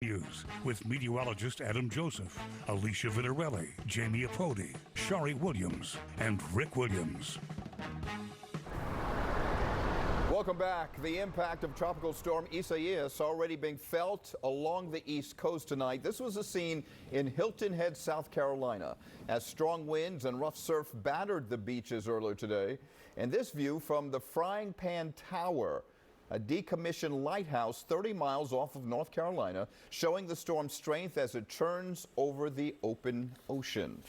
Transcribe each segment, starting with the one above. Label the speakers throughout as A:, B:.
A: News with meteorologist Adam Joseph, Alicia Vitarelli, Jamie Apodi, Shari Williams, and Rick Williams.
B: Welcome back. The impact of Tropical Storm ISAIAS already being felt along the East Coast tonight. This was a scene in Hilton Head, South Carolina, as strong winds and rough surf battered the beaches earlier today. And this view from the Frying Pan Tower, a decommissioned lighthouse 30 miles off of North Carolina, showing the storm's strength as it churns over the open ocean.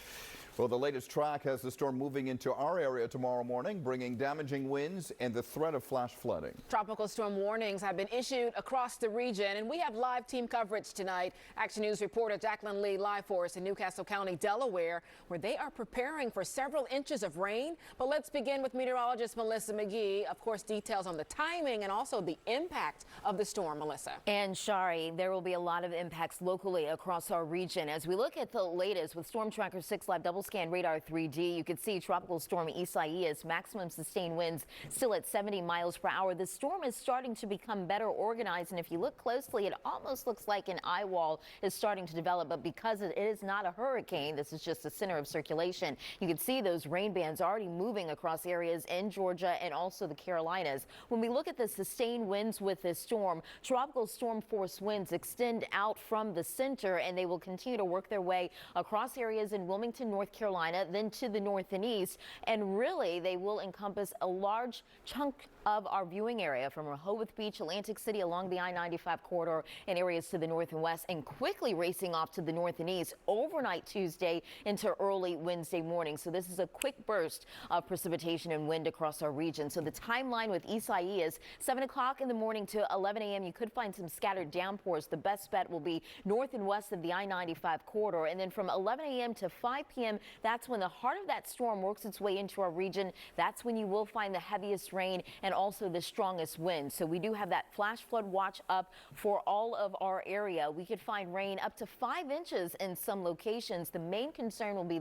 B: Well, the latest track has the storm moving into our area tomorrow morning, bringing damaging winds and the threat of flash flooding.
C: Tropical storm warnings have been issued across the region, and we have live team coverage tonight. Action News reporter Jacqueline Lee live for us in Newcastle County, Delaware, where they are preparing for several inches of rain. But let's begin with meteorologist Melissa McGee. Of course, details on the timing and also the impact of the storm, Melissa.
D: And Shari, there will be a lot of impacts locally across our region. As we look at the latest with Storm Tracker 6 Live Double Scan Radar 3D, you can see Tropical Storm ISAIAS maximum sustained winds still at 70 miles per hour. The storm is starting to become better organized, and if you look closely, it almost looks like an eye wall is starting to develop. But because it is not a hurricane, this is just a center of circulation. You can see those rain bands already moving across areas in Georgia and also the Carolinas. When we look at the sustained winds with this storm, tropical storm force winds extend out from the center, and they will continue to work their way across areas in Wilmington, North Carolina, then to the north and east, and really they will encompass a large chunk of our viewing area from Rehoboth Beach, Atlantic City, along the I-95 corridor, and areas to the north and west, and quickly racing off to the north and east overnight Tuesday into early Wednesday morning. So this is a quick burst of precipitation and wind across our region. So the timeline with ISAIAS, 7 o'clock in the morning to 11 a.m. you could find some scattered downpours. The best bet will be north and west of the I-95 corridor, and then from 11 a.m. to 5 p.m. that's when the heart of that storm works its way into our region. That's when you will find the heaviest rain and also the strongest wind. So we do have that flash flood watch up for all of our area. We could find rain up to 5 inches in some locations. The main concern will be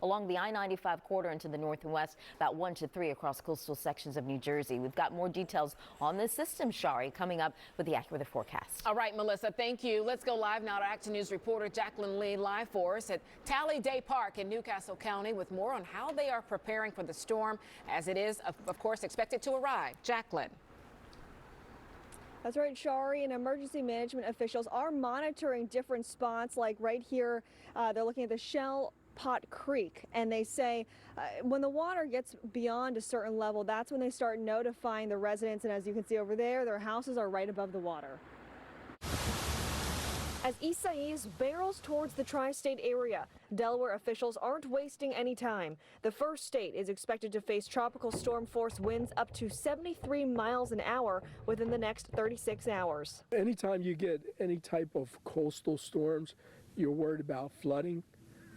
D: along the I-95 corridor into the north and west, about 1 to 3 across coastal sections of New Jersey. We've got more details on this system, Shari, coming up with the AccuWeather forecast.
C: All right, Melissa, thank you. Let's go live now to Action News reporter Jacqueline Lee live for us at Tally Day Park in Newcastle County with more on how they are preparing for the storm as it is, of course, expected to arrive. Jacqueline.
E: That's right, Shari, and emergency management officials are monitoring different spots, like right here. They're looking at the Shell Pot Creek, and they say when the water gets beyond a certain level, that's when they start notifying the residents. And as you can see over there, their houses are right above the water. As ISAIAS barrels towards the tri-state area, Delaware officials aren't wasting any time. The first state is expected to face tropical storm force winds up to 73 miles an hour within the next 36 hours.
F: Anytime you get any type of coastal storms, you're worried about flooding,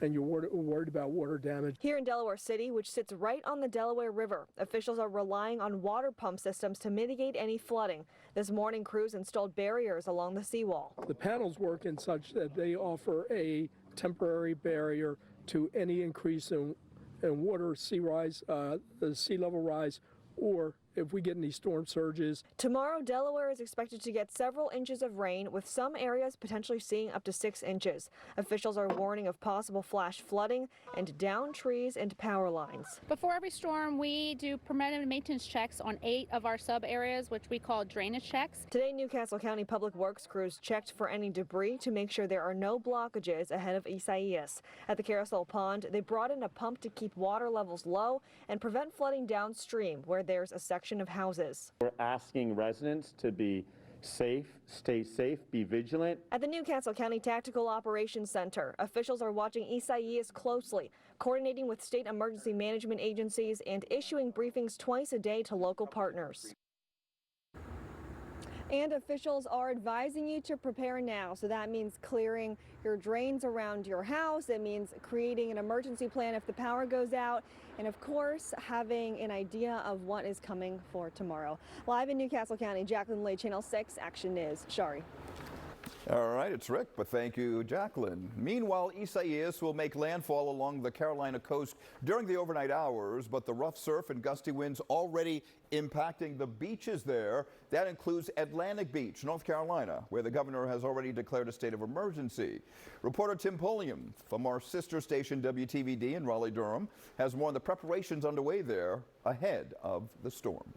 F: and you're worried about water damage.
E: Here in Delaware City, which sits right on the Delaware River, officials are relying on water pump systems to mitigate any flooding. This morning, crews installed barriers along the seawall.
F: The panels work in such that they offer a temporary barrier to any increase in water, sea level rise, or if we get any storm surges.
E: Tomorrow, Delaware is expected to get several inches of rain, with some areas potentially seeing up to 6 inches. Officials are warning of possible flash flooding and downed trees and power lines.
G: Before every storm, we do preventative maintenance checks on 8 of our sub areas, which we call drainage checks.
E: Today, Newcastle County Public Works crews checked for any debris to make sure there are no blockages ahead of ISAIAS. At the Carousel Pond, they brought in a pump to keep water levels low and prevent flooding downstream where there's a section of houses.
H: We're asking residents to be safe, stay safe, be vigilant.
E: At the Newcastle County Tactical Operations Center, officials are watching ISAIAS closely, coordinating with state emergency management agencies and issuing briefings twice a day to local partners. And officials are advising you to prepare now. So that means clearing your drains around your house. It means creating an emergency plan if the power goes out. And of course, having an idea of what is coming for tomorrow. Live in Newcastle County, Jacqueline Lee, Channel 6 Action News. Shari.
B: All right, it's Rick, but thank you, Jacqueline. Meanwhile, Isaias will make landfall along the Carolina coast during the overnight hours, but the rough surf and gusty winds already impacting the beaches there. That includes Atlantic Beach, North Carolina, where the governor has already declared a state of emergency. Reporter Tim Pulliam from our sister station WPVIDT in Raleigh-Durham has more on the preparations underway there ahead of the storm.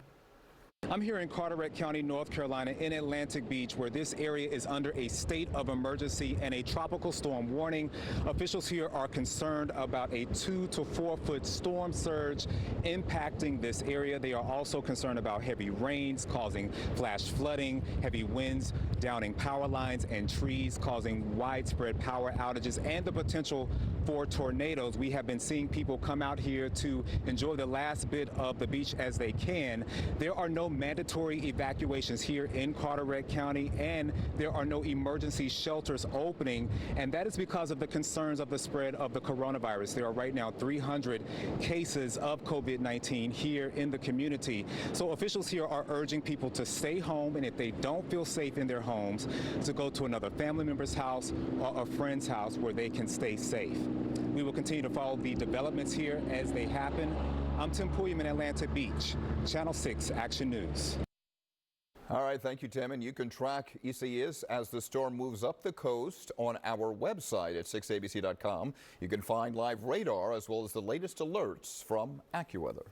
I: I'm here in Carteret County, North Carolina, in Atlantic Beach, where this area is under a state of emergency and a tropical storm warning. Officials here are concerned about a 2 to 4 foot storm surge impacting this area. They are also concerned about heavy rains causing flash flooding, heavy winds downing power lines and trees, causing widespread power outages and the potential for tornadoes. We have been seeing people come out here to enjoy the last bit of the beach as they can. There are no mandatory evacuations here in Carteret County, and there are no emergency shelters opening, and that is because of the concerns of the spread of the coronavirus. There are right now 300 cases of COVID-19 here in the community. So officials here are urging people to stay home, and if they don't feel safe in their homes, to go to another family member's house or a friend's house where they can stay safe. We will continue to follow the developments here as they happen. I'm Tim Pulliam in Atlantic Beach, Channel 6 Action News.
B: All right, thank you, Tim. And you can track Isaias as the storm moves up the coast on our website at 6abc.com. You can find live radar as well as the latest alerts from AccuWeather.